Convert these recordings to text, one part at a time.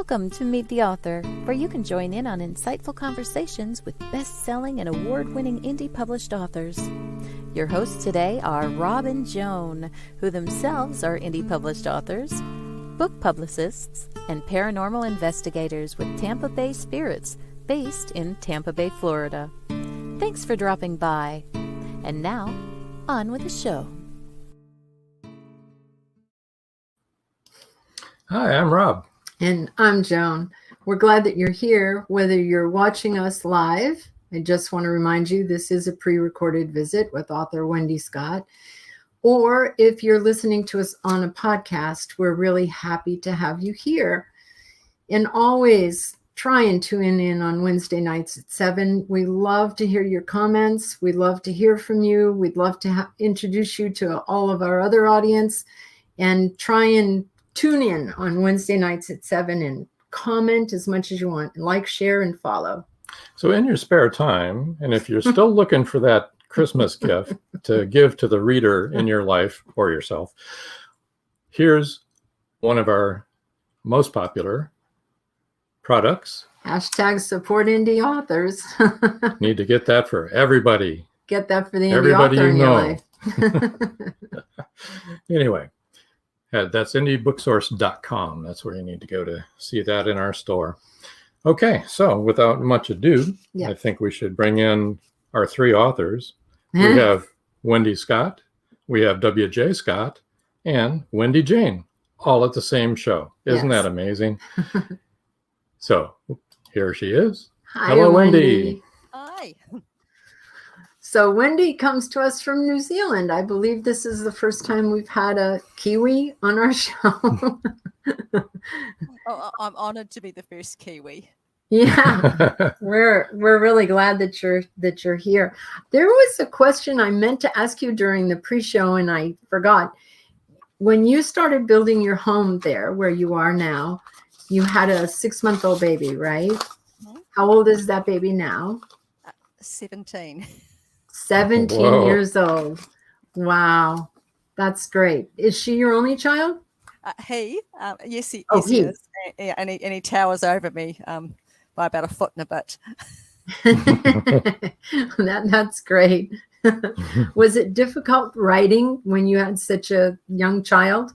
Welcome to Meet the Author, where you can join in on insightful conversations with best-selling and award-winning indie published authors. Your hosts today are Rob and Joan, who themselves are indie published authors, book publicists, and paranormal investigators with Tampa Bay Spirits, based in Tampa Bay, Florida. Thanks for dropping by. And now, on with the show. Hi, I'm Rob. And I'm Joan. We're glad that you're here, whether you're watching us live. I just want to remind you this is a pre-recorded visit with author Wendy Scott. Or if you're listening to us on a podcast, we're really happy to have you here. And always try and tune in on Wednesday nights at 7. We love to hear your comments. We'd love to hear from you. We'd love to introduce you to all of our other audience, and try and tune in on Wednesday nights at 7 and comment as much as you want. Like, share, and follow. So in your spare time, and if you're still looking for that Christmas gift to give to the reader in your life or yourself, here's one of our most popular products. Hashtag support indie authors. Need to get that for everybody. Get that for the indie Everybody author you in know. your life. Anyway, that's indiebooksource.com. That's where you need to go to see that in our store. Okay, so without much ado, I think we should bring in our three authors. We have Wendy Scott, we have W.J. Scott, and Wendy Jane, all at the same show. Isn't that amazing? So here she is. Hi, hello, Wendy. Hi. So Wendy comes to us from New Zealand. I believe this is the first time we've had a Kiwi on our show. Oh, I'm honored to be the first Kiwi. Yeah, we're really glad that you're here. There was a question I meant to ask you during the pre-show and I forgot. When you started building your home there where you are now, you had a 6-month-old baby, right? Mm-hmm. How old is that baby now? 17. 17 Whoa. years old. Wow. That's great. Is she your only child? Yes, he he is. And he towers over me by about a foot and a bit. That's great. Was it difficult writing when you had such a young child?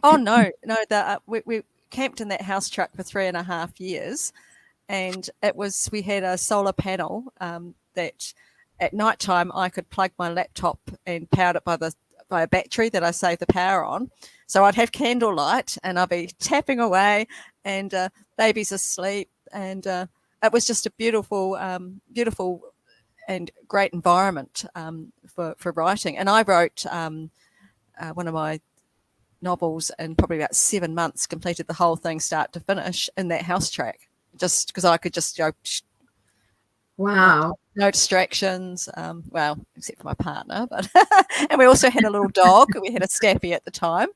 Oh, no. We camped in that house truck for 3.5 years. And we had a solar panel that at night time I could plug my laptop and power it by a battery that I saved the power on. So I'd have candlelight and I'd be tapping away and baby's asleep. And it was just a beautiful and great environment for writing. And I wrote one of my novels in probably about 7 months, completed the whole thing start to finish in that house track, just because I could just go. Wow. No distractions, well, except for my partner, but and we also had a little dog. We had a Stappy at the time,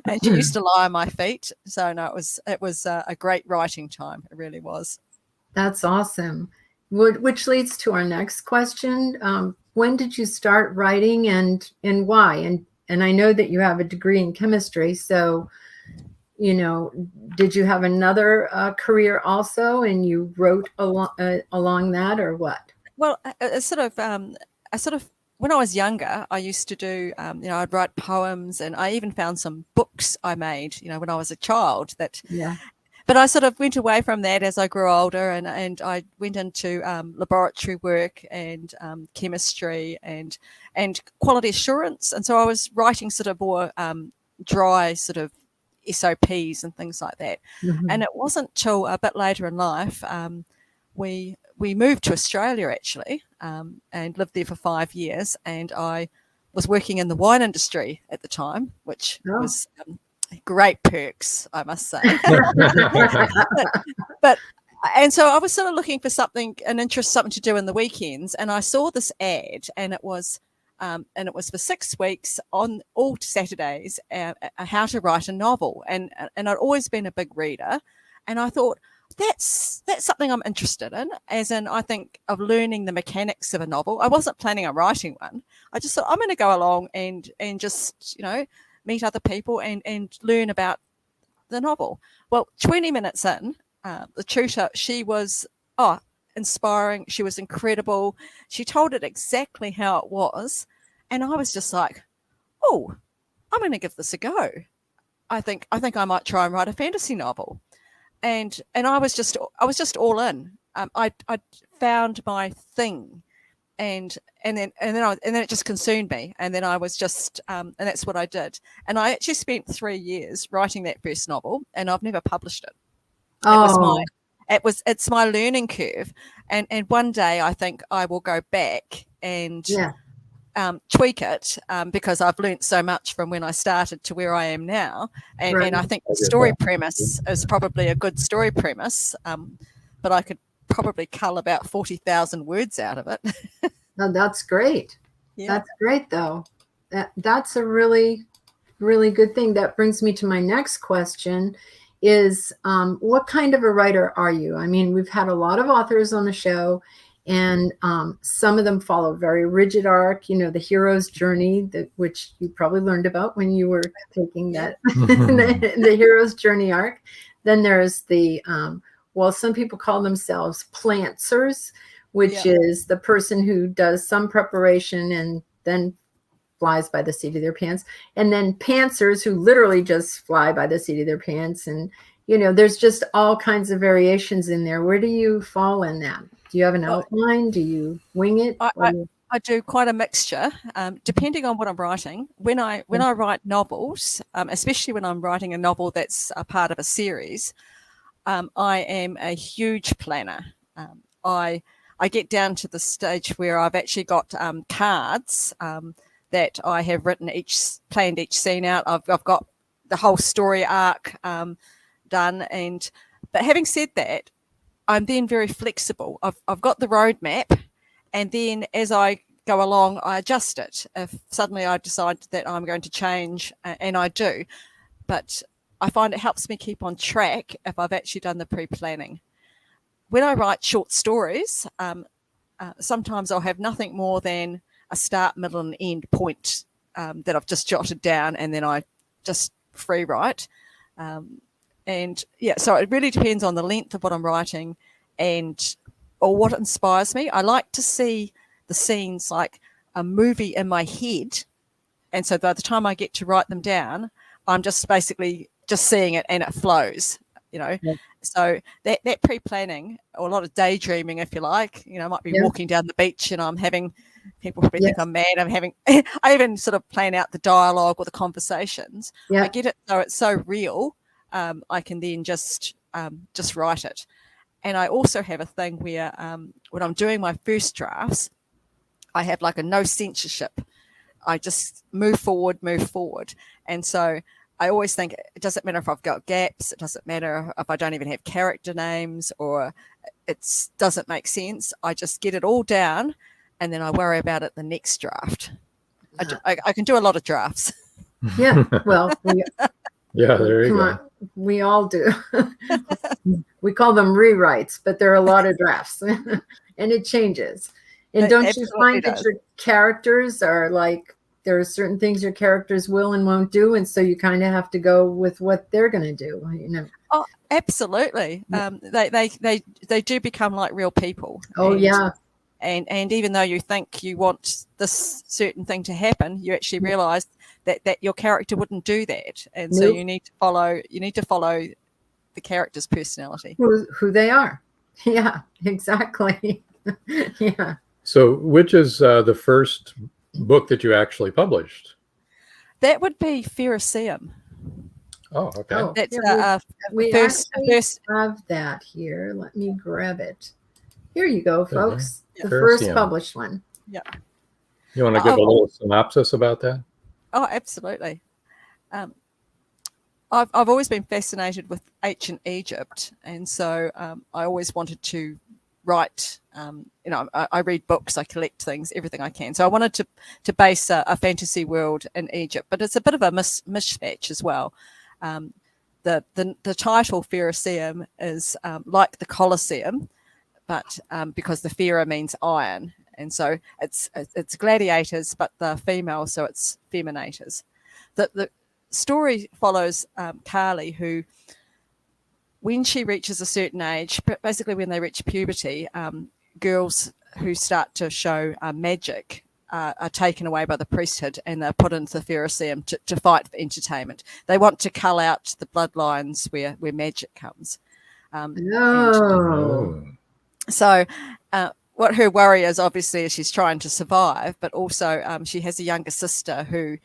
and she used to lie on my feet. So no, it was a great writing time. It really was. That's awesome. Which leads to our next question. When did you start writing and why? And I know that you have a degree in chemistry, so did you have another career also, and you wrote along that, or what? Well, I sort of when I was younger, I used to do, I'd write poems, and I even found some books I made, when I was a child. But I sort of went away from that as I grew older, and I went into laboratory work and chemistry and quality assurance, and so I was writing sort of more dry sort of SOPs and things like that. Mm-hmm. And it wasn't till a bit later in life we moved to Australia actually, and lived there for 5 years, and I was working in the wine industry at the time, which was great perks, I must say. but so I was sort of looking for something to do in the weekends, and I saw this ad, and it was for 6 weeks on all Saturdays, how to write a novel. And I'd always been a big reader, and I thought that's something I'm interested in, as in I think of learning the mechanics of a novel. I wasn't planning on writing one. I just thought I'm going to go along and just meet other people and learn about the novel. Well, 20 minutes in, the tutor, she was inspiring. She was incredible. She told it exactly how it was. And I was just like, oh, I'm going to give this a go. I think I might try and write a fantasy novel. And I was just all in. I found my thing. And then it just consumed me, and then I was just and that's what I did. And I actually spent 3 years writing that first novel, and I've never published it. It's my learning curve, and one day I think I will go back and tweak it, because I've learned so much from when I started to where I am now, and I think the story premise is probably a good story premise, but I could probably cull about 40,000 words out of it. No, that's great. Yeah. That's great, though. That's a really, really good thing. That brings me to my next question is, what kind of a writer are you? I mean, we've had a lot of authors on the show, and some of them follow a very rigid arc, you know, the hero's journey, which you probably learned about when you were taking that, the hero's journey arc. Then there's the well, some people call themselves plantsers, which is the person who does some preparation and then flies by the seat of their pants. And then pantsers, who literally just fly by the seat of their pants. And, you know, there's just all kinds of variations in there. Where do you fall in that? Do you have an outline? Do you wing it? I do quite a mixture, depending on what I'm writing. When I write novels, especially when I'm writing a novel that's a part of a series, I am a huge planner. I get down to the stage where I've actually got cards that I have planned each scene out. I've got the whole story arc done. But having said that, I'm then very flexible. I've got the roadmap, and then as I go along, I adjust it. If suddenly I decide that I'm going to change, and I do, but I find it helps me keep on track if I've actually done the pre-planning. When I write short stories, sometimes I'll have nothing more than a start, middle, and end point that I've just jotted down, and then I just free write. So it really depends on the length of what I'm writing or what inspires me. I like to see the scenes like a movie in my head, and so by the time I get to write them down, I'm just basically just seeing it and it flows, you know. Yeah. So that pre-planning, or a lot of daydreaming, if you like, you know, I might be walking down the beach and I'm having, people probably think I'm mad. I even sort of plan out the dialogue or the conversations. Yeah. I get it so it's so real. I can then just write it. And I also have a thing where when I'm doing my first drafts, I have like a no censorship. I just move forward. And so I always think it doesn't matter if I've got gaps. It doesn't matter if I don't even have character names or it doesn't make sense. I just get it all down, and then I worry about it the next draft. I can do a lot of drafts. Yeah, well, there you go. We all do. We call them rewrites, but there are a lot of drafts, and it changes. And don't you find that your characters are like, there are certain things your characters will and won't do, and so you kind of have to go with what they're going to do, you know? Oh, absolutely. They do become like real people. Oh, yeah. And even though you think you want this certain thing to happen, you actually realize that your character wouldn't do that, and so you need to follow the character's personality, who they are. Yeah, exactly. Yeah. So, which is the first book that you actually published? That would be Feroceum. Oh, okay. That's we first have that here. Let me grab it. Here you go, folks. The first published one. Yeah. You want to give a little synopsis about that? Oh, absolutely. I've always been fascinated with ancient Egypt, and so I always wanted to write. I read books, I collect things, everything I can. So I wanted to base a fantasy world in Egypt, but it's a bit of a mismatch as well. The title Feroceum is like the Colosseum, but because the Fera means iron, and so it's gladiators, but the female, so it's feminators. The story follows Carly, who, when she reaches a certain age, basically when they reach puberty, girls who start to show magic are taken away by the priesthood and they're put into the Pharisee to fight for entertainment. They want to cull out the bloodlines where magic comes. So what her worry is, obviously, is she's trying to survive, but also she has a younger sister who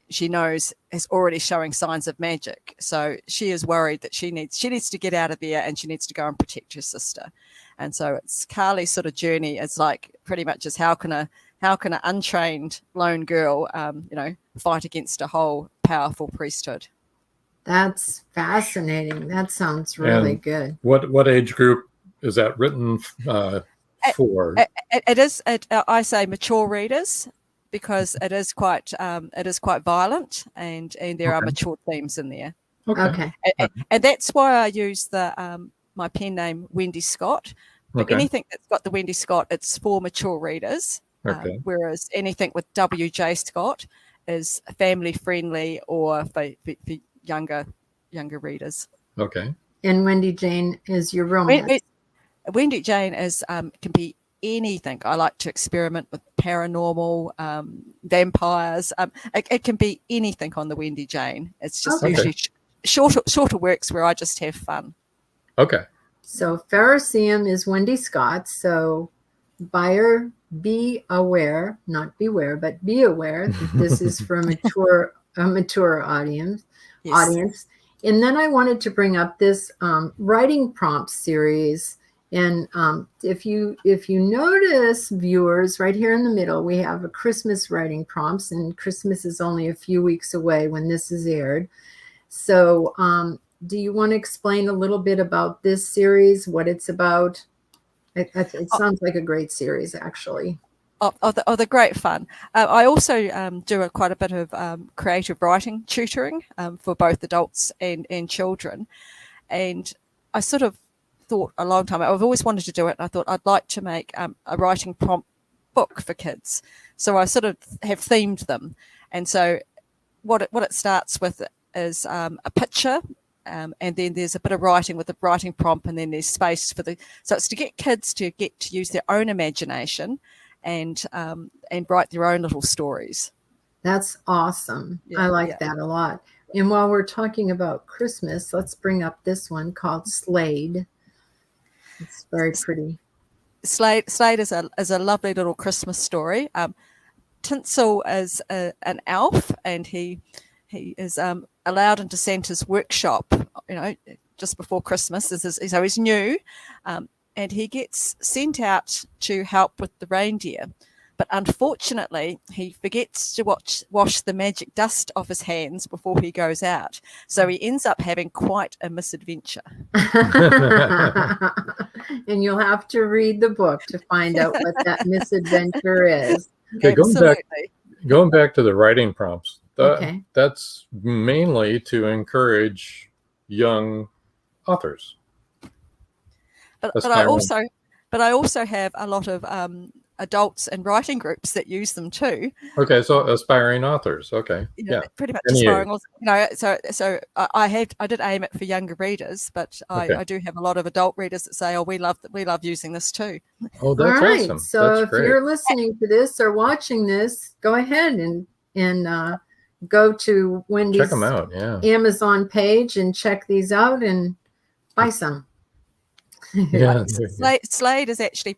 she knows is already showing signs of magic. So she is worried that she needs to get out of there and she needs to go and protect her sister. And so it's Carly's sort of journey is like pretty much is how can an untrained lone girl, fight against a whole powerful priesthood. That's fascinating. That sounds really good. What age group is that written for? It is. I say mature readers, because it is quite violent and there are mature themes in there. Okay. And that's why I use the my pen name Wendy Scott. But anything that's got the Wendy Scott, it's for mature readers. Whereas anything with W.J. Scott is family friendly or for younger readers. Okay. And Wendy Jane is your romance. Wendy Jane is can be anything. I like to experiment with paranormal, vampires. It can be anything on the Wendy Jane. It's just usually shorter works where I just have fun. Okay. So Pharisee is Wendy Scott. So buyer, be aware, not beware, but be aware that this is for a mature audience. Yes. And then I wanted to bring up this writing prompt series. And if you notice, viewers, right here in the middle, we have a Christmas writing prompts, and Christmas is only a few weeks away when this is aired. So do you want to explain a little bit about this series, what it's about? It sounds like a great series, actually. The great fun. I also do quite a bit of creative writing tutoring for both adults and children. And I sort of thought a long time, I've always wanted to do it. And I thought I'd like to make a writing prompt book for kids. So I sort of have themed them. And so what it starts with is a picture. And then there's a bit of writing with the writing prompt, and then there's space so it's to get kids to get to use their own imagination and write their own little stories. That's awesome. I like that a lot. And while we're talking about Christmas, let's bring up this one called Slade. It's very pretty. Slade is a lovely little Christmas story. Tinsel is an elf, and he is allowed into Santa's workshop, just before Christmas. So he's new, and he gets sent out to help with the reindeer. But unfortunately, he forgets to wash the magic dust off his hands before he goes out. So he ends up having quite a misadventure. And you'll have to read the book to find out what that misadventure is. Okay, going back to the writing prompts. That's mainly to encourage young authors. But I also have a lot of adults and writing groups that use them too. Okay, so aspiring authors. Okay, pretty much aspiring. So I did aim it for younger readers, but I do have a lot of adult readers that say, "Oh, we love using this too." Oh, that's all right. Awesome. So that's if great. You're listening to this or watching this, go ahead and go to Wendy's check them out. Amazon page and check these out and buy some. Yeah. Slade is actually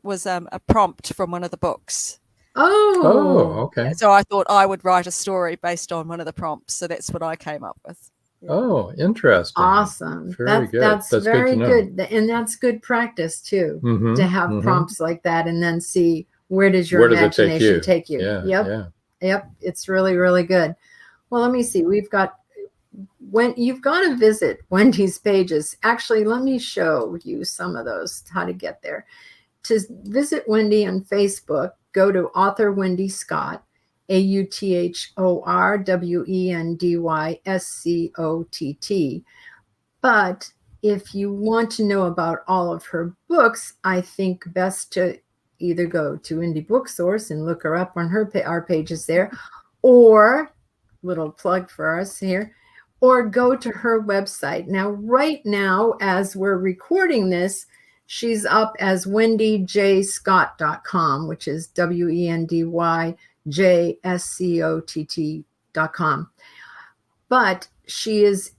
was a prompt from one of the books. Oh, okay. So I thought I would write a story based on one of the prompts. So that's what I came up with. Oh, interesting. Awesome. Very good. That's very good. And that's good practice too, to have prompts like that and then see where does your imagination take you. Yep. It's really, really good. Well, let me see. When you've got to visit Wendy's pages, actually, let me show you some of those, how to get there. To visit Wendy on Facebook, go to author Wendy Scott, AuthorWendyScott. But if you want to know about all of her books, I think best to either go to Indie Book Source and look her up on our pages there, or little plug for us here, or go to her website. Now, right now, as we're recording this, she's up as wendyjscott.com, which is WENDYJSCOTT.com. But she is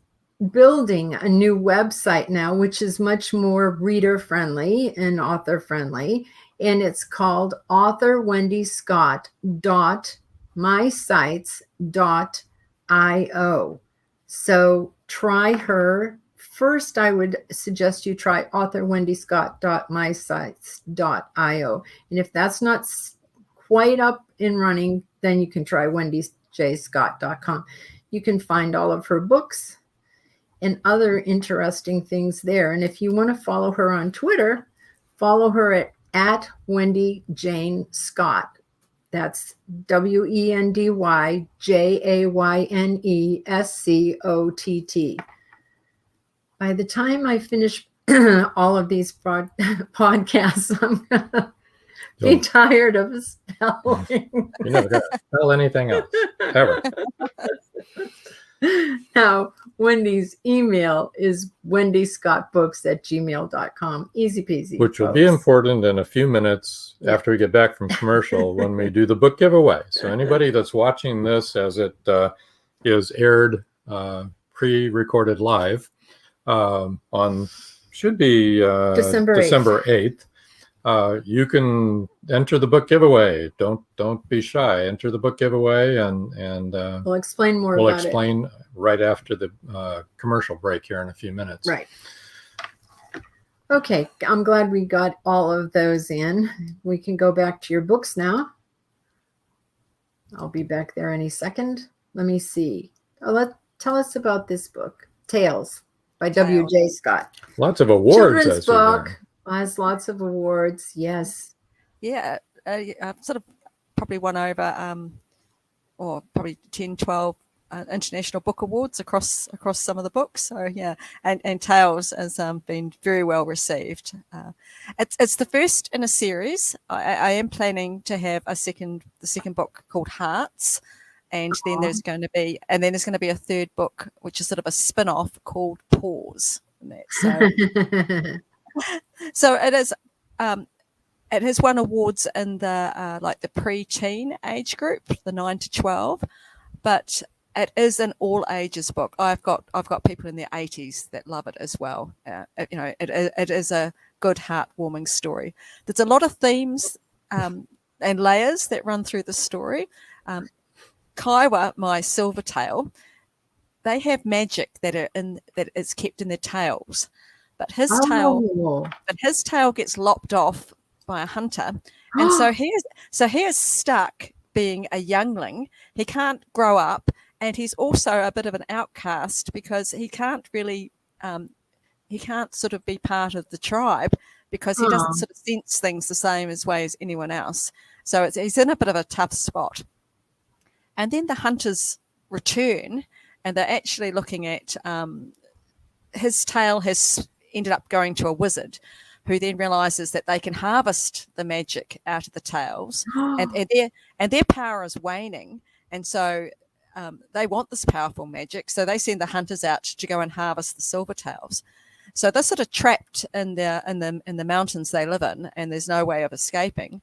building a new website now, which is much more reader friendly and author friendly. And it's called authorwendyscott.mysites.io. So try her. First, I would suggest you try authorwendyscott.mysites.io. And if that's not quite up and running, then you can try wendyjscott.com. You can find all of her books and other interesting things there. And if you want to follow her on Twitter, follow her at Wendy Jane Scott. That's WENDYJAYNESCOTT. By the time I finish all of these podcasts, I'm going to be tired of spelling. You're never going to spell anything else, ever. Now, Wendy's email is wendyscottbooks@gmail.com. Easy peasy. Which will be important in a few minutes after we get back from commercial when we do the book giveaway. So anybody that's watching this as it is aired pre-recorded live on should be December 8th. You can enter the book giveaway. Don't be shy. Enter the book giveaway, and we'll explain more. We'll explain right after the commercial break here in a few minutes. Right. Okay, I'm glad we got all of those in. We can go back to your books now. I'll be back there any second. Let me see. Tell us about this book, Tales by W.J. Scott. Lots of awards. Children's book. Has lots of awards. Yes. Yeah. I've sort of probably won over, or probably 10, 12 international book awards across some of the books. So yeah, and Tales has been very well received. It's the first in a series. I am planning to have the second book called Hearts, and then there's going to be a third book which is sort of a spin-off called Pause. So it is. It has won awards in the like the pre-teen age group, the 9 to 12, but it is an all ages book. I've got people in their 80s that love it as well. It is a good, heartwarming story. There's a lot of themes and layers that run through the story. Kaiwa, my silvertail, they have magic that is kept in their tails. But his tail gets lopped off by a hunter, and so he is stuck being a youngling. He can't grow up, and he's also a bit of an outcast because he can't really sort of be part of the tribe because he doesn't sort of sense things the same way as anyone else. So he's in a bit of a tough spot. And then the hunters return, and they're actually looking at his tail has ended up going to a wizard who then realizes that they can harvest the magic out of the tails and their power is waning. And so they want this powerful magic. So they send the hunters out to go and harvest the silver tails. So they're sort of trapped in the mountains they live in, and there's no way of escaping.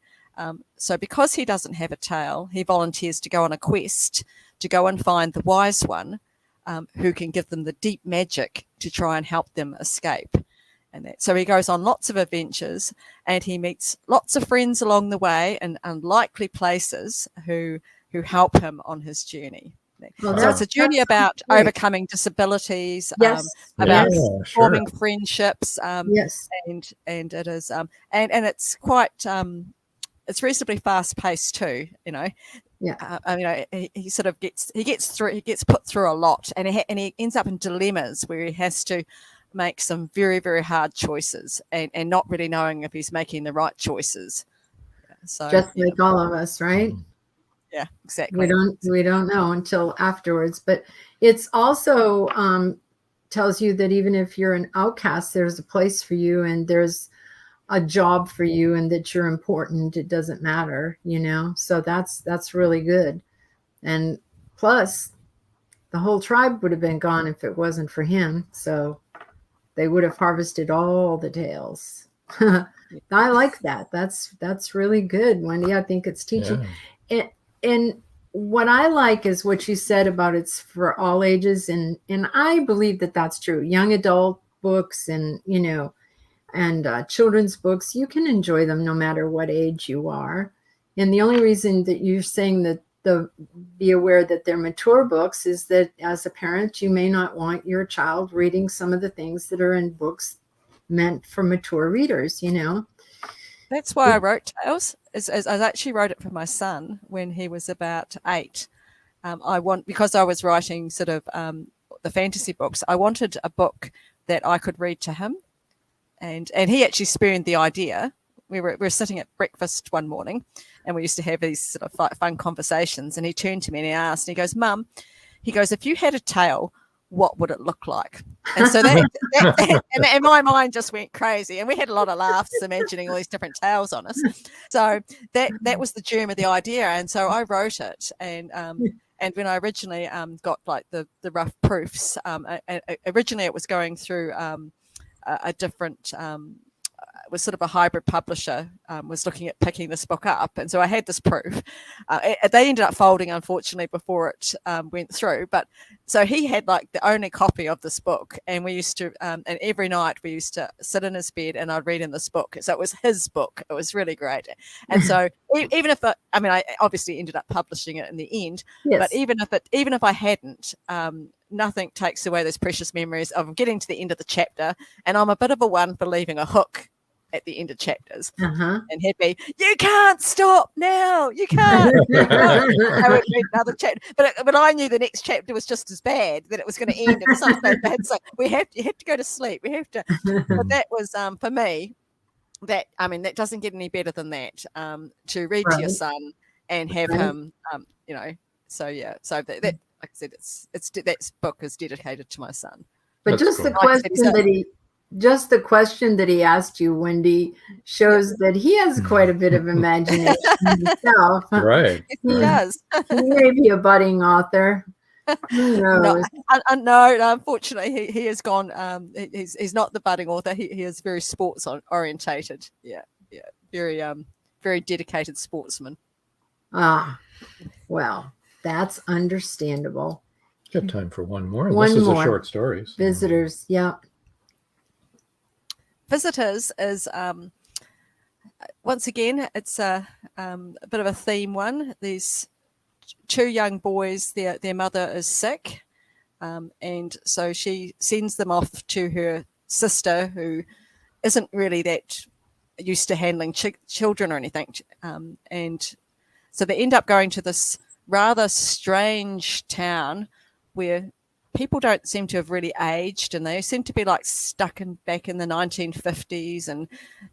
So because he doesn't have a tail, he volunteers to go on a quest to go and find the wise one, who can give them the deep magic to try and help them escape. So he goes on lots of adventures, and he meets lots of friends along the way in unlikely places who help him on his journey. So it's a journey about overcoming disabilities, about forming friendships, and it is and it's quite it's reasonably fast paced too, he sort of gets put through a lot, and he ends up in dilemmas where he has to make some very, very hard choices and not really knowing if he's making the right choices. So just like all of us, right? Yeah, exactly. We don't know until afterwards, but it's also tells you that even if you're an outcast, there's a place for you and there's a job for you and that you're important. It doesn't matter, so that's really good. And plus the whole tribe would have been gone if it wasn't for him. So they would have harvested all the tails. I like that. That's really good, Wendy. I think it's teaching. Yeah. And what I like is what you said about it's for all ages. And I believe that that's true. Young adult books and, and children's books, you can enjoy them no matter what age you are. And the only reason that you're saying that be aware that they're mature books is that as a parent, you may not want your child reading some of the things that are in books meant for mature readers, That's why I wrote tales. I actually wrote it for my son when he was about 8. Because I was writing sort of the fantasy books, I wanted a book that I could read to him. And he actually spawned the idea. We were sitting at breakfast one morning, and we used to have these sort of fun conversations. And he turned to me and he asked, and he goes, "Mum," he goes, "if you had a tail, what would it look like?" And so and my mind just went crazy. And we had a lot of laughs imagining all these different tales on us. So that was the germ of the idea. And so I wrote it. And when I originally got like the rough proofs, originally it was going through a different was sort of a hybrid publisher, was looking at picking this book up. And so I had this proof. They ended up folding, unfortunately, before it went through. But so he had like the only copy of this book. And we used to, and every night we used to sit in his bed and I'd read in this book. So it was his book. It was really great. And so even if, I obviously ended up publishing it in the end, yes. But even if I hadn't, nothing takes away those precious memories of getting to the end of the chapter. And I'm a bit of a one for leaving a hook at the end of chapters. And he'd be, "You can't stop now, you can't." I would read another chapter, but I knew the next chapter was just as bad, that it was going to end in something so bad. So you have to go to sleep. We have to. But that was for me. That doesn't get any better than that. To read to your son and have him, So yeah, so that like I said, that book is dedicated to my son. But That's just cool. the question Just the question that he asked you, Wendy, shows that he has quite a bit of imagination himself. Right. He does. He may be a budding author. Who knows? No, unfortunately, he has gone. He's not the budding author. He is very sports orientated. Yeah. Very dedicated sportsman. Well, that's understandable. Got time for one more. One this is more. A short story. So. Visitors, yeah. Visitors is once again, it's a bit of a theme one. There's 2 young boys. Their mother is sick, and so she sends them off to her sister, who isn't really that used to handling children or anything. And so they end up going to this rather strange town where people don't seem to have really aged, and they seem to be like stuck back in the 1950s, and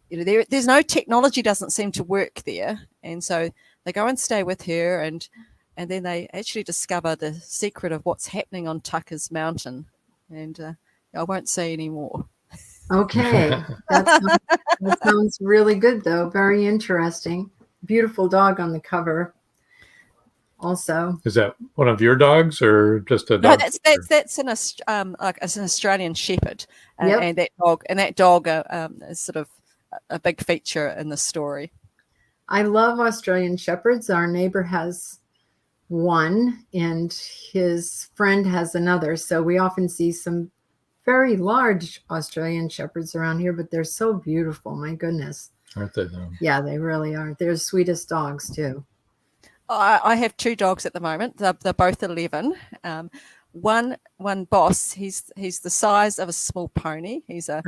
there's no technology, doesn't seem to work there. And so they go and stay with her, and then they actually discover the secret of what's happening on Tucker's Mountain. And I won't say any more. Okay, that sounds really good, though. Very interesting. Beautiful dog on the cover. Also, is that one of your dogs or just a dog? No, that's an Australian Shepherd, yep. and that dog is sort of a big feature in the story. I love Australian Shepherds. Our neighbor has one, and his friend has another. So we often see some very large Australian Shepherds around here, but they're so beautiful. My goodness, aren't they? Though? Yeah, they really are. They're the sweetest dogs too. I have 2 dogs at the moment. They're both 11. One Boss, he's the size of a small pony. He's a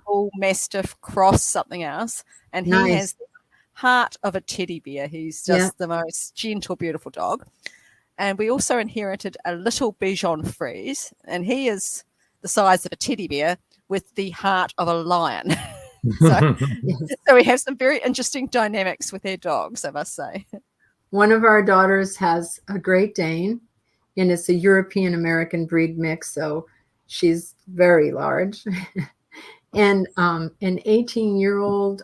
full Mastiff cross something else, and he has the heart of a teddy bear. He's just the most gentle, beautiful dog. And we also inherited a little Bichon Frise, and he is the size of a teddy bear with the heart of a lion. So we have some very interesting dynamics with our dogs, I must say. One of our daughters has a Great Dane, and it's a European-American breed mix, so she's very large. And an 18-year-old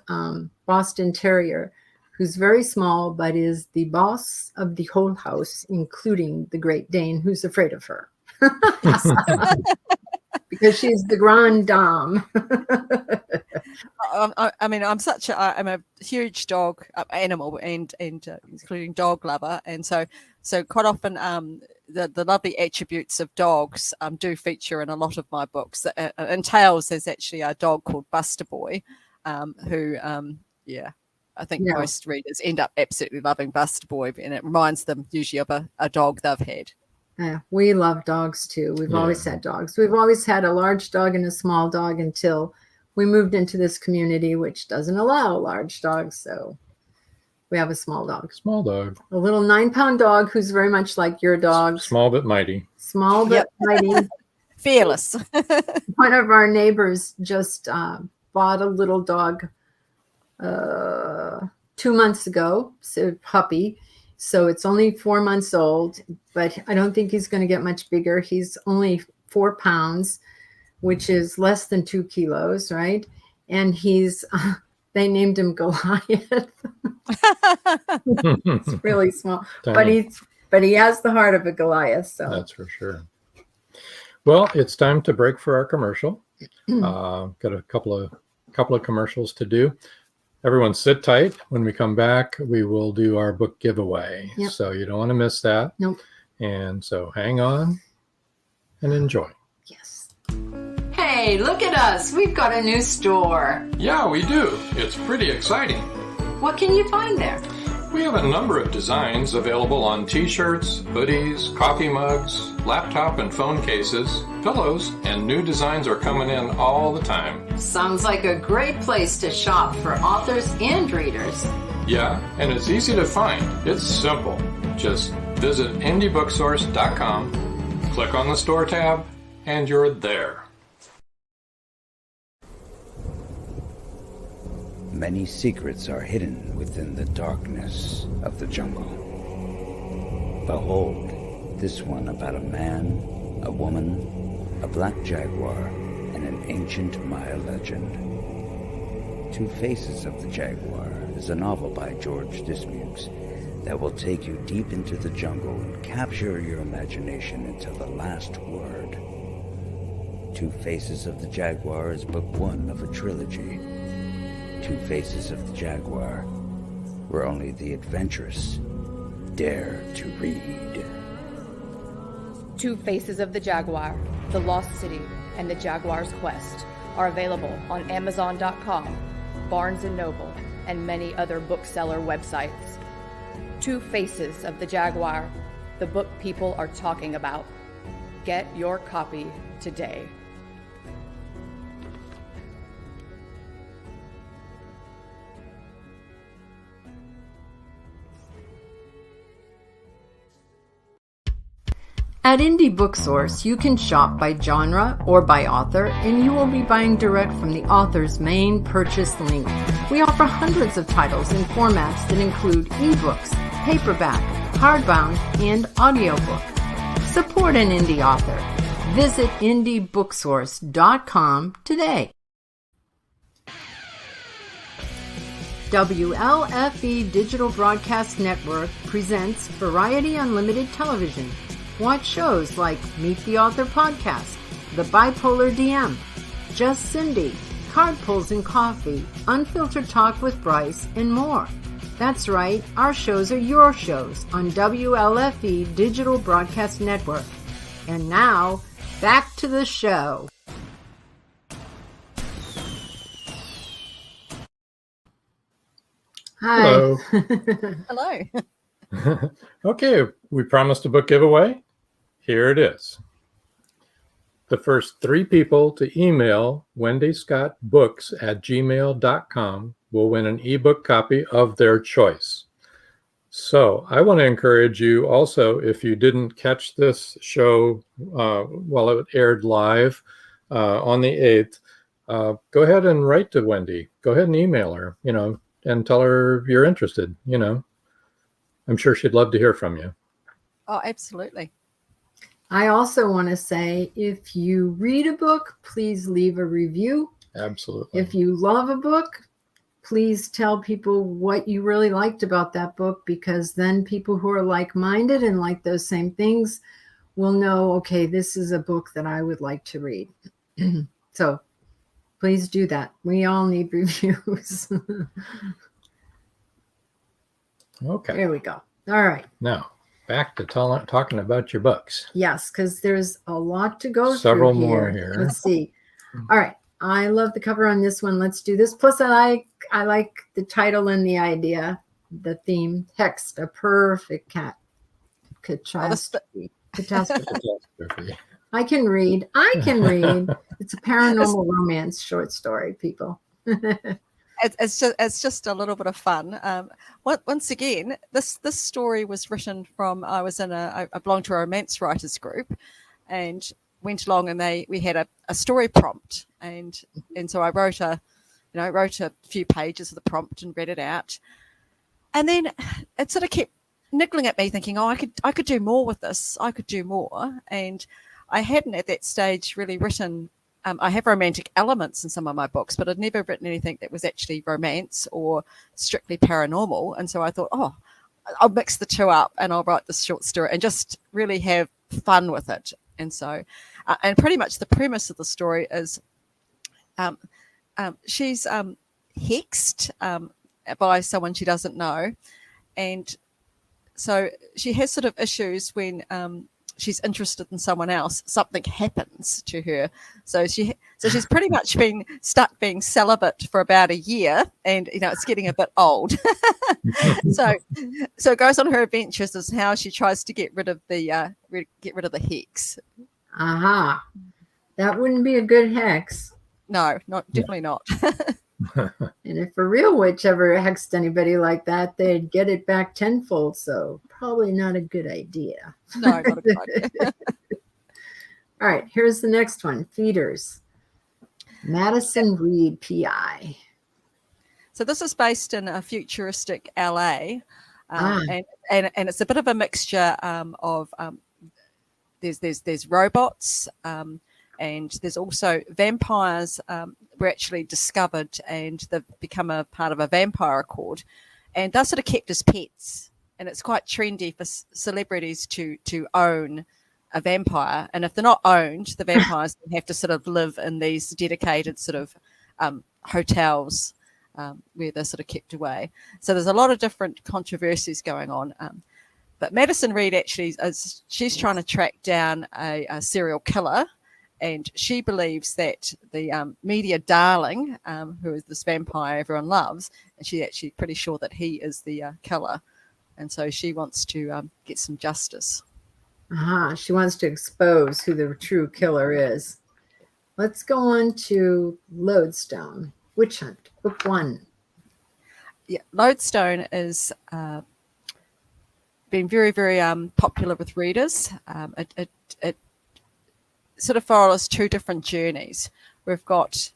Boston Terrier, who's very small, but is the boss of the whole house, including the Great Dane, who's afraid of her. Because she's the grande dame. I mean, I'm a huge dog animal and including dog lover, and so quite often the lovely attributes of dogs do feature in a lot of my books. In Tales, there's actually a dog called Buster Boy, who I think most readers end up absolutely loving Buster Boy, and it reminds them usually of a dog they've had. Yeah, we love dogs too. We've always had dogs. We've always had a large dog and a small dog until we moved into this community, which doesn't allow large dogs. So we have a small dog. Small dog. A little 9-pound dog who's very much like your dog. Small but mighty. Small but mighty. Fearless. One of our neighbors just bought a little dog 2 months ago, so puppy. So it's only 4 months old, but I don't think he's going to get much bigger. He's only 4 pounds, which is less than 2 kilos, right? And they named him Goliath. It's really small, but he has the heart of a Goliath. So that's for sure. Well, it's time to break for our commercial. Got a couple of commercials to do. Everyone sit tight. When we come back, we will do our book giveaway. Yep. So you don't want to miss that. Nope. And so hang on and enjoy. Yes. Hey, look at us. We've got a new store. Yeah, we do. It's pretty exciting. What can you find there? We have a number of designs available on t-shirts, hoodies, coffee mugs, laptop and phone cases, pillows, and new designs are coming in all the time. Sounds like a great place to shop for authors and readers. Yeah, and it's easy to find. It's simple. Just visit indiebooksource.com, click on the store tab, and you're there. Many secrets are hidden within the darkness of the jungle. Behold, this one about a man, a woman, a black jaguar, and an ancient Maya legend. Two Faces of the Jaguar is a novel by George Dismukes that will take you deep into the jungle and capture your imagination until the last word. Two Faces of the Jaguar is book one of a trilogy. Two Faces of the Jaguar, where only the adventurous dare to read. Two Faces of the Jaguar, The Lost City, and The Jaguar's Quest are available on Amazon.com, Barnes & Noble, and many other bookseller websites. Two Faces of the Jaguar, the book people are talking about. Get your copy today. At Indie Book Source, you can shop by genre or by author, and you will be buying direct from the author's main purchase link. We offer hundreds of titles in formats that include ebooks, paperback, hardbound, and audiobook. Support an indie author. Visit indiebooksource.com today. WLFE Digital Broadcast Network presents Variety Unlimited Television. Watch shows like Meet the Author Podcast, The Bipolar DM, Just Cindy, Card Pulls and Coffee, Unfiltered Talk with Bryce, and more. That's right, our shows are your shows on WLFE Digital Broadcast Network. And now, back to the show. Hi. Hello. Hello. Okay, we promised a book giveaway. Here it is. The first 3 people to email wendyscottbooks@gmail.com will win an ebook copy of their choice. So I want to encourage you also, if you didn't catch this show while it aired live on the 8th, go ahead and write to Wendy. Go ahead and email her, and tell her you're interested, I'm sure she'd love to hear from you. Oh, absolutely. I also want to say, if you read a book, please leave a review. Absolutely. If you love a book, please tell people what you really liked about that book, because then people who are like-minded and like those same things will know, okay, this is a book that I would like to read. So please do that. We all need reviews. Okay. There we go. All right. Now, back to talking about your books. Yes, because there's a lot to go Several through more here. Let's see. All right. I love the cover on this one. Let's do this. Plus, I like the title and the idea, the theme. Text, a perfect cat. Catastrophe. I can read. It's a paranormal romance short story, people. It's just a little bit of fun. Once again, this story was written from, I belonged to a romance writers group, and went along, and we had a story prompt, and so I wrote a few pages of the prompt and read it out, and then it sort of kept niggling at me, thinking, oh, I could do more with this. I could do more, and I hadn't at that stage really written. I have romantic elements in some of my books, but I'd never written anything that was actually romance or strictly paranormal. And so I thought, oh, I'll mix the two up and I'll write this short story and just really have fun with it. And so, and pretty much the premise of the story is she's hexed by someone she doesn't know. And so she has sort of issues when she's interested in someone else, something happens to her. So she's pretty much been stuck being celibate for about a year, and it's getting a bit old. so it goes on her adventures as how she tries to get rid of the hex. Aha. That wouldn't be a good hex. No, definitely not. And if a real witch ever hexed anybody like that, they'd get it back tenfold. So probably not a good idea. No, not a good idea. All right, here's the next one. Feeders. Madison Reed, PI. So this is based in a futuristic LA, and it's a bit of a mixture of there's robots, and there's also vampires were actually discovered, and they've become a part of a vampire accord, and they're sort of kept as pets. And it's quite trendy for celebrities to own a vampire. And if they're not owned, the vampires have to sort of live in these dedicated sort of hotels where they're sort of kept away. So there's a lot of different controversies going on. But Madison Reed actually she's trying to track down a serial killer. And she believes that the media darling, who is this vampire everyone loves, and she's actually pretty sure that he is the killer. And so she wants to get some justice. She wants to expose who the true killer is. Let's go on to Lodestone, Witch Hunt, Book 1. Yeah, Lodestone is been very, very popular with readers. It sort of follows two different journeys. We've got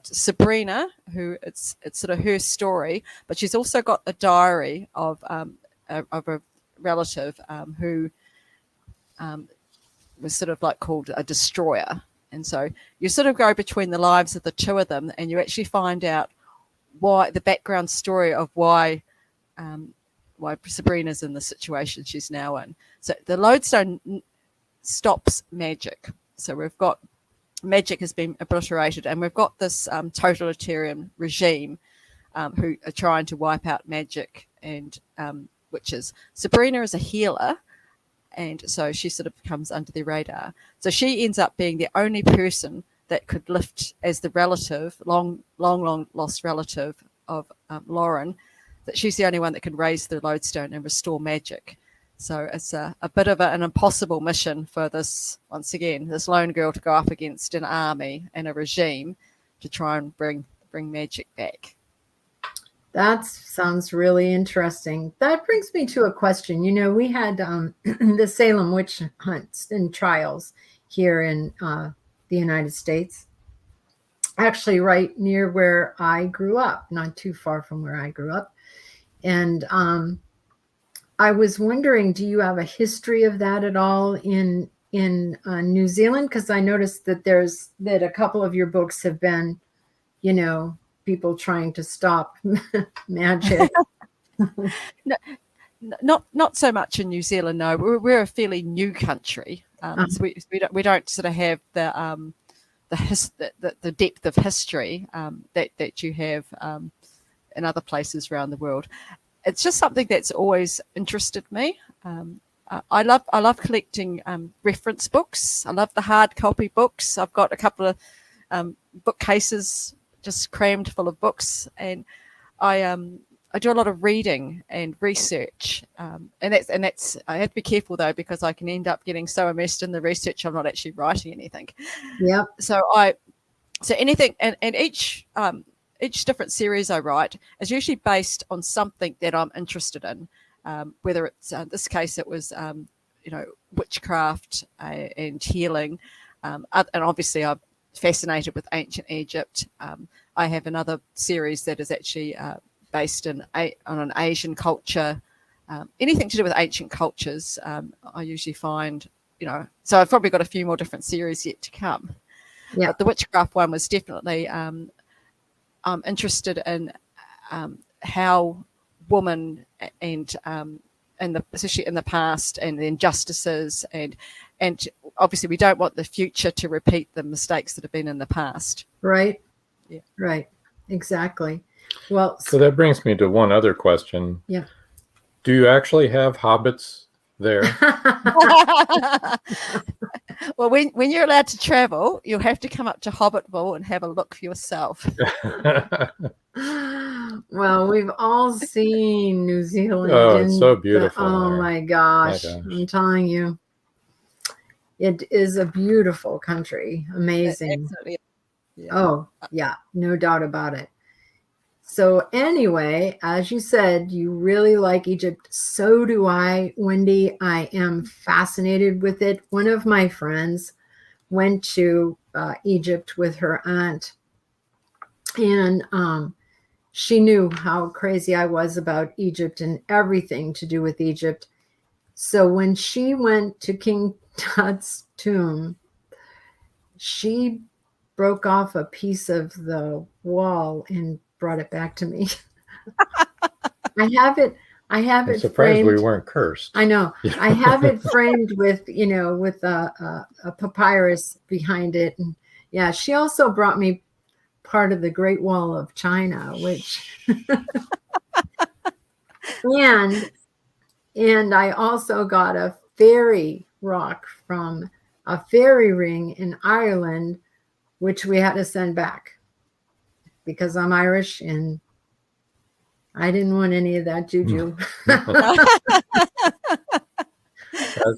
Sabrina, who it's sort of her story, but she's also got a diary of a relative who was sort of like called a destroyer. And so you sort of go between the lives of the two of them, and you actually find out why the background story of why Sabrina's in the situation she's now in. So the Lodestone stops magic. So we've got magic has been obliterated, and we've got this totalitarian regime who are trying to wipe out magic and witches. Sabrina is a healer, and so she sort of comes under the radar. So she ends up being the only person that could lift as the relative, long lost relative of Lauren, that she's the only one that can raise the Lodestone and restore magic. So it's a bit of an impossible mission for this, once again, this lone girl to go up against an army and a regime to try and bring magic back. That sounds really interesting. That brings me to a question. We had the Salem witch hunts and trials here in the United States, actually right near where I grew up, not too far from where I grew up. And I was wondering, do you have a history of that at all in New Zealand? Because I noticed that a couple of your books have been, people trying to stop magic. Not so much in New Zealand. No, we're a fairly new country, so we don't sort of have the depth of history that you have in other places around the world. It's just something that's always interested me. I love collecting reference books. I love the hard copy books. I've got a couple of bookcases just crammed full of books, and I do a lot of reading and research, and that's I have to be careful though, because I can end up getting so immersed in the research I'm not actually writing anything. Yep. So anything, and each different series I write is usually based on something that I'm interested in. Whether it's in this case it was witchcraft and healing, and obviously I'm fascinated with ancient Egypt. I have another series that is actually based on an Asian culture. Anything to do with ancient cultures, I usually find, so I've probably got a few more different series yet to come. Yeah. But the witchcraft one was definitely I'm interested in how women and especially in the past, and the injustices, and obviously we don't want the future to repeat the mistakes that have been in the past. Right. Yeah. Right. Exactly. Well, so that brings me to one other question. Yeah. Do you actually have hobbits there? Well, when you're allowed to travel, you'll have to come up to Hobbitville and have a look for yourself. Well, we've all seen New Zealand. Oh, it's so beautiful. Oh my gosh. I'm telling you, it is a beautiful country. Amazing. Absolutely. Yeah. Oh, yeah, no doubt about it. So anyway, as you said, you really like Egypt. So do I, Wendy. I am fascinated with it. One of my friends went to Egypt with her aunt, and she knew how crazy I was about Egypt and everything to do with Egypt. So when she went to King Tut's tomb, she broke off a piece of the wall and brought it back to me. I have it I'm surprised framed. we weren't cursed. I know. I have it framed with a papyrus behind it. And yeah, she also brought me part of the Great Wall of China, which and I also got a fairy rock from a fairy ring in Ireland, which we had to send back because I'm Irish and I didn't want any of that juju. That's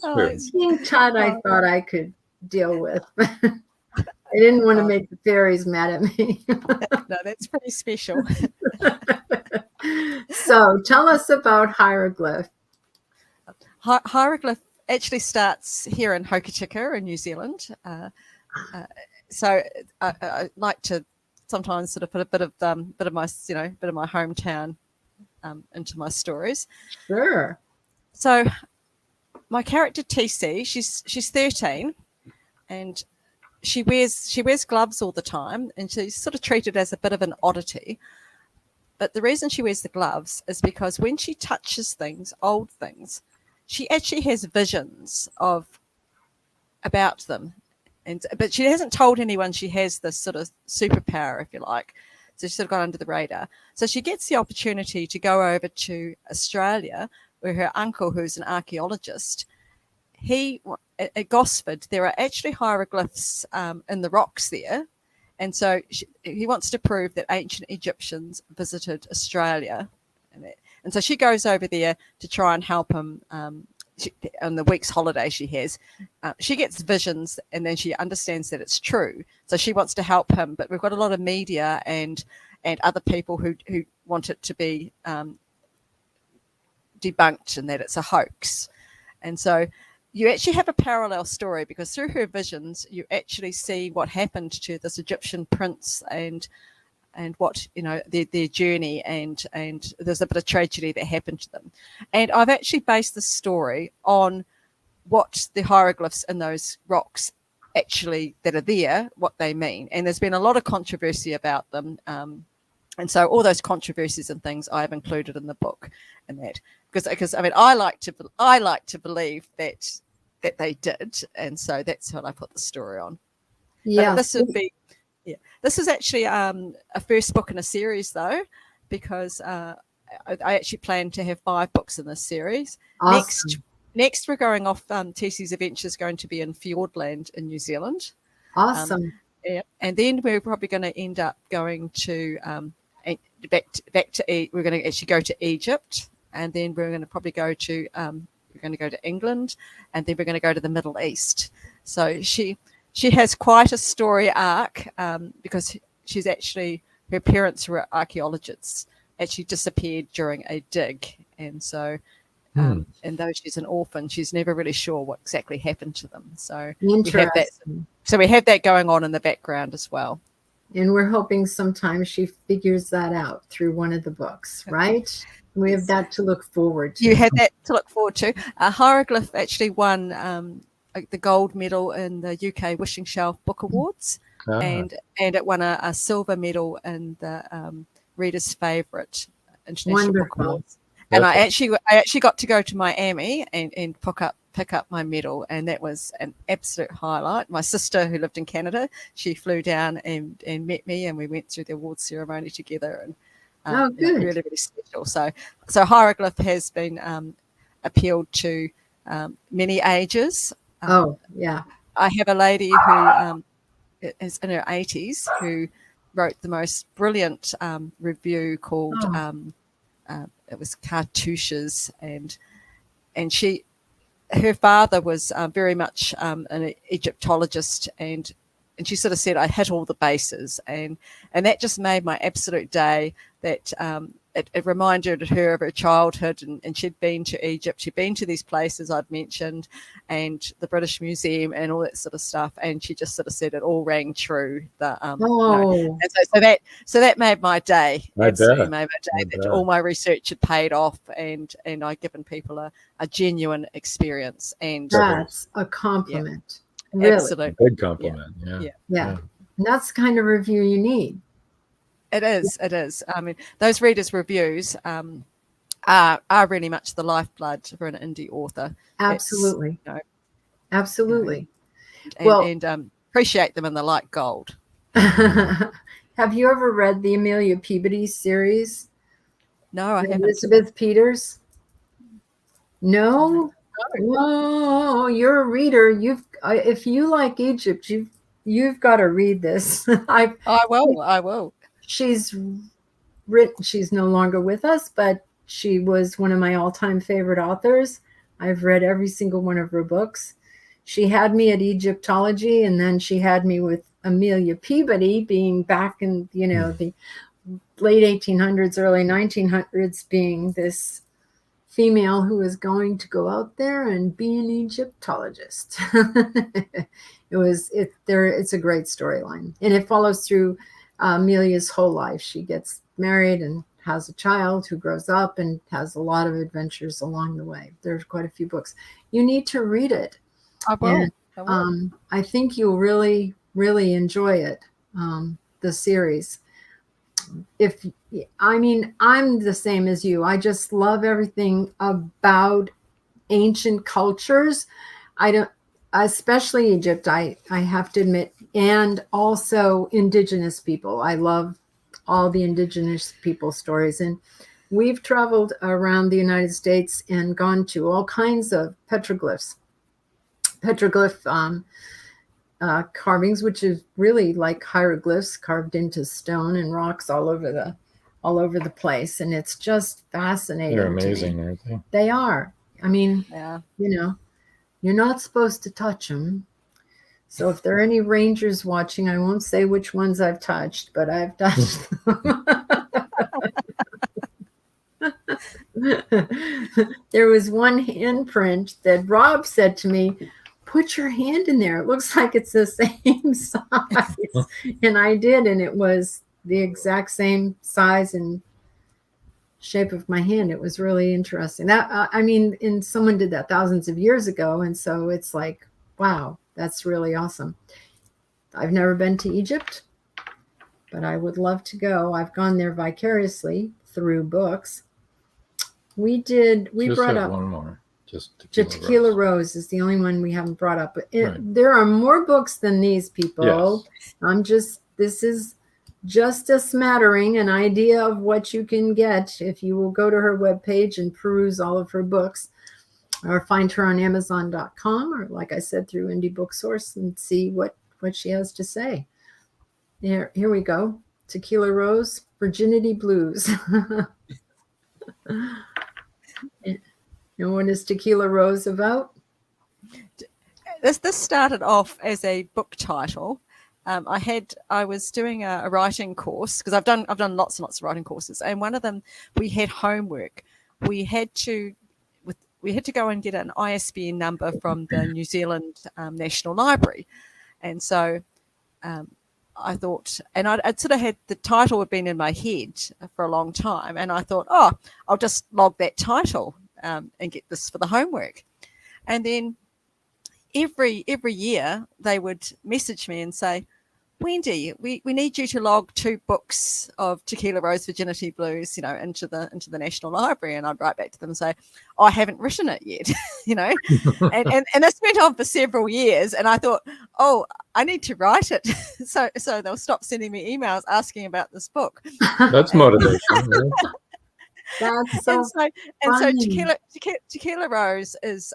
true. King Tut, I thought I could deal with. I didn't want to make the fairies mad at me. No, that's pretty special. So tell us about hieroglyph. Hieroglyph actually starts here in Hokitika in New Zealand. So I like to sometimes sort of put a bit of my hometown into my stories. Sure. So my character TC, she's 13, and she wears gloves all the time, and she's sort of treated as a bit of an oddity. But the reason she wears the gloves is because when she touches things, old things, she actually has visions about them. But she hasn't told anyone she has this sort of superpower, if you like. So she's sort of gone under the radar. So she gets the opportunity to go over to Australia, where her uncle, who's an archaeologist, at Gosford, there are actually hieroglyphs in the rocks there. And so he wants to prove that ancient Egyptians visited Australia. And so she goes over there to try and help him on the week's holiday she has. She gets visions, and then she understands that it's true. So she wants to help him. But we've got a lot of media and other people who want it to be debunked and that it's a hoax. And so you actually have a parallel story, because through her visions, you actually see what happened to this Egyptian prince and what, their journey, and there's a bit of tragedy that happened to them. And I've actually based the story on what the hieroglyphs in those rocks actually that are there, what they mean. And there's been a lot of controversy about them. And so all those controversies and things I have included in the book, and that because I mean I like to believe that they did, and so that's what I put the story on. Yeah, but this would be this is actually a first book in a series though, because I actually plan to have 5 books in this series. awesome. Next we're going off. TC's adventure is going to be in Fiordland in New Zealand. Awesome. Yeah, and then we're probably going to end up going to back to we're going to actually go to Egypt, and then we're going to probably go to England, and then we're going to go to the Middle East. So she has quite a story arc, because she's actually, her parents were archaeologists, actually disappeared during a dig, and so and though she's an orphan, she's never really sure what exactly happened to them. So we have that. So we have that going on in the background as well. And we're hoping sometimes she figures that out through one of the books, right? We have that to look forward to. You had that to look forward to. Hieroglyph actually won the gold medal in the UK Wishing Shelf Book Awards, and it won a silver medal in the Reader's Favourite International Book Awards. And I actually got to go to Miami and pick up my medal, and that was an absolute highlight. My sister, who lived in Canada, she flew down and met me, and we went through the awards ceremony together, and really, really special. So Hieroglyph has been appealed to many ages. I have a lady who is in her 80s who wrote the most brilliant review called it was Cartouches, and her father was very much an Egyptologist, and she sort of said I hit all the bases, and that just made my absolute day. That it reminded her of her childhood, and she'd been to Egypt, she'd been to these places I'd mentioned, and the British Museum and all that sort of stuff, and she just sort of said it all rang true. And so that made my day. Absolutely made my day. That all my research had paid off, and I'd given people a genuine experience. And that's a compliment. Yeah, really, absolutely, big compliment. Yeah. And that's the kind of review you need. It is. I mean, those readers' reviews are really much the lifeblood for an indie author. Absolutely. Absolutely. And appreciate them, and they're like gold. Have you ever read the Amelia Peabody series? No, I haven't. Elizabeth Peters? No? No, you're a reader. If you like Egypt, you've got to read this. I will. She's written. She's no longer with us, but she was one of my all-time favorite authors. I've read every single one of her books. She had me at Egyptology, and then she had me with Amelia Peabody, being back in the late 1800s, early 1900s, being this female who was going to go out there and be an Egyptologist. It's a great storyline, and it follows through Amelia's whole life. She gets married and has a child who grows up and has a lot of adventures along the way. There's quite a few books. You need to read it. I will. I think you'll really, really enjoy it, the series. I'm the same as you. I just love everything about ancient cultures. Especially Egypt, I have to admit, and also indigenous people. I love all the indigenous people stories. And we've traveled around the United States and gone to all kinds of petroglyphs. Petroglyph carvings, which is really like hieroglyphs carved into stone and rocks all over the place. And it's just fascinating. They're amazing, aren't they? They are. I mean, you're not supposed to touch them. So if there are any rangers watching, I won't say which ones I've touched, but I've touched them. There was one handprint that Rob said to me, put your hand in there. It looks like it's the same size. And I did, and it was the exact same size and shape of my hand. It was really interesting. And someone did that thousands of years ago, and so it's like, wow, that's really awesome. I've never been to Egypt. but I would love to go. I've gone there vicariously through books. We brought up one more. Just Tequila Rose is the only one we haven't brought up. But there are more books than these, people. Yes. This is just a smattering, an idea of what you can get if you will go to her webpage and peruse all of her books, or find her on Amazon.com, or like I said, through Indie Book Source, and see what she has to say. Here we go. Tequila Rose, Virginity Blues. And what is Tequila Rose about? This started off as a book title. I was doing a writing course, because I've done lots and lots of writing courses, and one of them we had homework. We had to go and get an ISBN number from the New Zealand National Library, and so I thought, and I'd sort of had the title had been in my head for a long time, and I thought, I'll just log that title and get this for the homework. And then every year they would message me and say, Wendy, we need you to log 2 books of Tequila Rose Virginity Blues, into the National Library. And I'd write back to them and say, I haven't written it yet, and this went on for several years. And I thought, I need to write it. So they'll stop sending me emails asking about this book. That's motivation. That's so so Tequila Rose is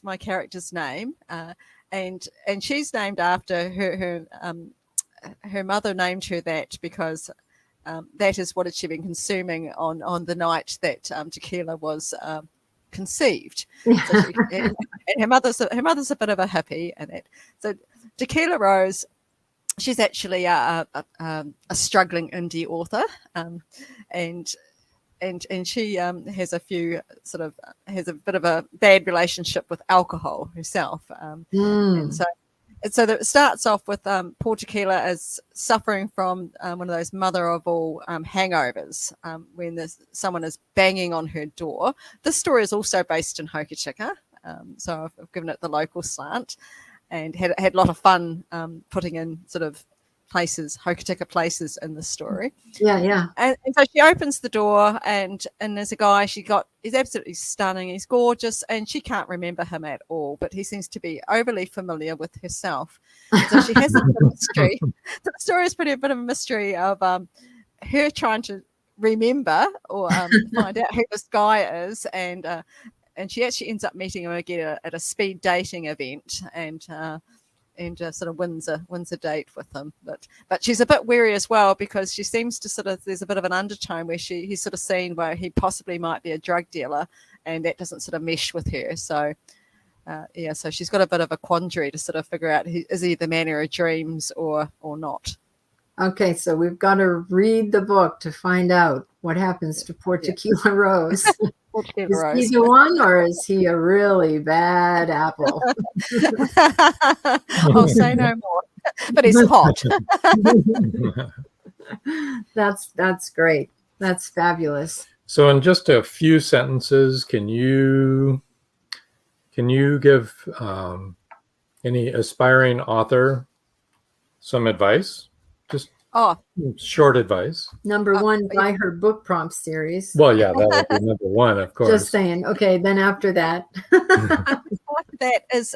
my character's name. And she's named after her mother named her that because that is what she'd been consuming on the night that tequila was conceived. So and her mother's a bit of a hippie, and that. So Tequila Rose, she's actually a struggling indie author, and she has a bit of a bad relationship with alcohol herself, and so that it starts off with poor Tequila as suffering from one of those mother of all hangovers when someone is banging on her door. This story is also based in Hokitika, so I've given it the local slant, and had a lot of fun putting in sort of Hokitika places in the story. Yeah. And so she opens the door, and there's a guy he's absolutely stunning. He's gorgeous, and she can't remember him at all, but he seems to be overly familiar with herself. So she has a mystery. So the story is a bit of a mystery of her trying to remember or find out who this guy is, and she actually ends up meeting him again at a speed dating event, and sort of wins a date with him, but she's a bit wary as well, because she seems to there's a bit of an undertone where he's sort of seen where he possibly might be a drug dealer, and that doesn't sort of mesh with her. So so she's got a bit of a quandary to sort of figure out is he the man of her dreams or not. Okay, so we've got to read the book to find out what happens to poor Tequila Rose. Is he the one, or is he a really bad apple? I'll say no more. But he's hot. That's great. That's fabulous. So in just a few sentences, can you give any aspiring author some advice? Just short advice. Number one, buy her book prompt series. Well, yeah, that would be number one, of course. Just saying. Okay, then after that. That is,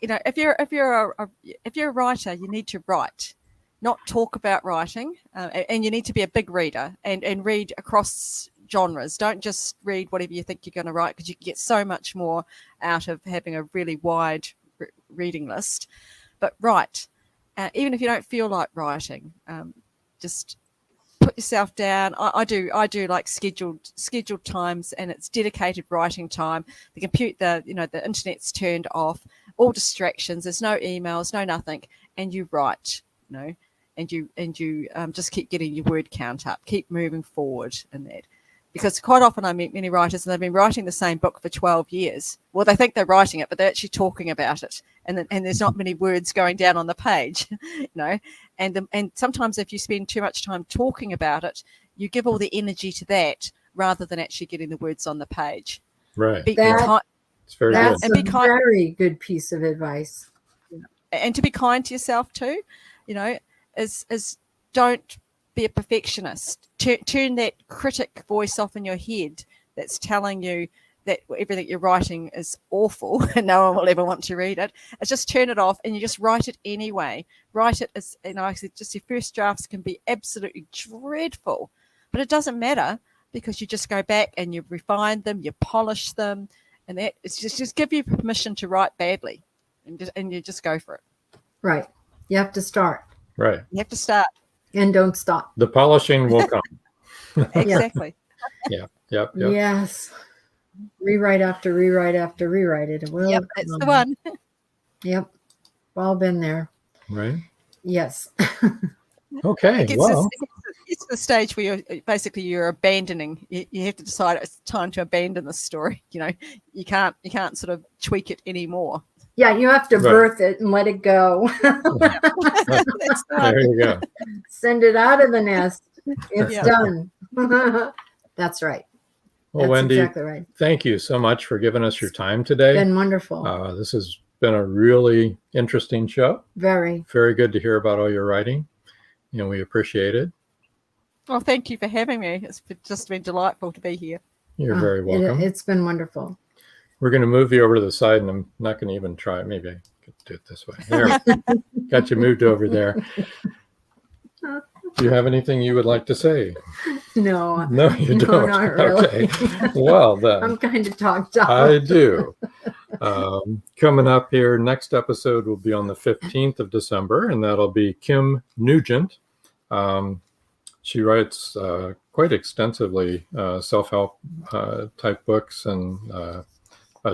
if you're a writer, you need to write, not talk about writing, and you need to be a big reader and read across genres. Don't just read whatever you think you're going to write, because you can get so much more out of having a really wide reading list. But write. Even if you don't feel like writing, just put yourself down. I do like scheduled times, and it's dedicated writing time. The internet's turned off, all distractions. There's no emails, no nothing, and you write. And you just keep getting your word count up, keep moving forward in that. Because quite often I meet many writers, and they've been writing the same book for 12 years. Well, they think they're writing it, but they're actually talking about it. And there's not many words going down on the page, And sometimes if you spend too much time talking about it, you give all the energy to that rather than actually getting the words on the page. Right. That's a very good piece of advice. And to be kind to yourself too. is don't be a perfectionist. Turn that critic voice off in your head that's telling you that everything you're writing is awful and no one will ever want to read it. It's just turn it off and you just write it anyway. Write it as, I said, just your first drafts can be absolutely dreadful, but it doesn't matter because you just go back and you refine them, you polish them, and that it's just give you permission to write badly, and you just go for it. Right. You have to start. Right. You have to start. And don't stop. The polishing will come. Exactly. Yeah. Yep. Yes. Rewrite after rewrite after rewrite. It will. Yep, that's the one. Yep. We've all been there. Right. Yes. Okay. It's the stage where you're abandoning. You have to decide it's time to abandon the story. You can't sort of tweak it anymore. Yeah, you have to birth it and let it go. There you go. Send it out of the nest. It's done. That's right. Well, That's Wendy, exactly right. Thank you so much for giving us your time today. It's been wonderful. This has been a really interesting show. Very. Very good to hear about all your writing. We appreciate it. Well, thank you for having me. It's just been delightful to be here. You're very welcome. It's been wonderful. We're going to move you over to the side, and I'm not going to even try. Maybe I could do it this way. There. Got you moved over there. Do you have anything you would like to say? No. No, you don't. Not really. Okay. Well, then. I'm kind of talked up. I do. Coming up here, next episode will be on the 15th of December, and that'll be Kim Nugent. She writes quite extensively self-help type books, and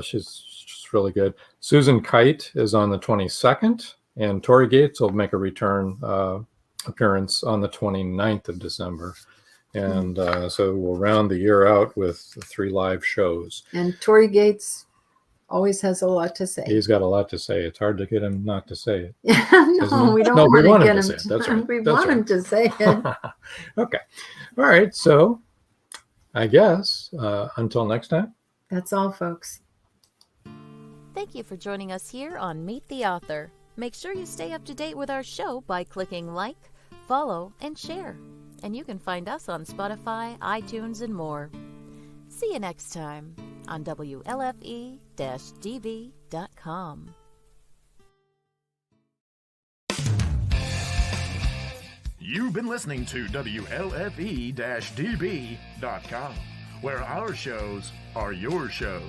she's just really good. Susan Kite is on the 22nd, and Tori Gates will make a return appearance on the 29th of December. And so we'll round the year out with 3 live shows. And Tori Gates always has a lot to say. He's got a lot to say. It's hard to get him not to say it. No, we don't want to get him to say it. That's right. We want him to say it. Okay. All right. So I guess until next time. That's all, folks. Thank you for joining us here on Meet the Author. Make sure you stay up to date with our show by clicking like, follow, and share. And you can find us on Spotify, iTunes, and more. See you next time on WLFE-DB.com. You've been listening to WLFE-DB.com, where our shows are your shows.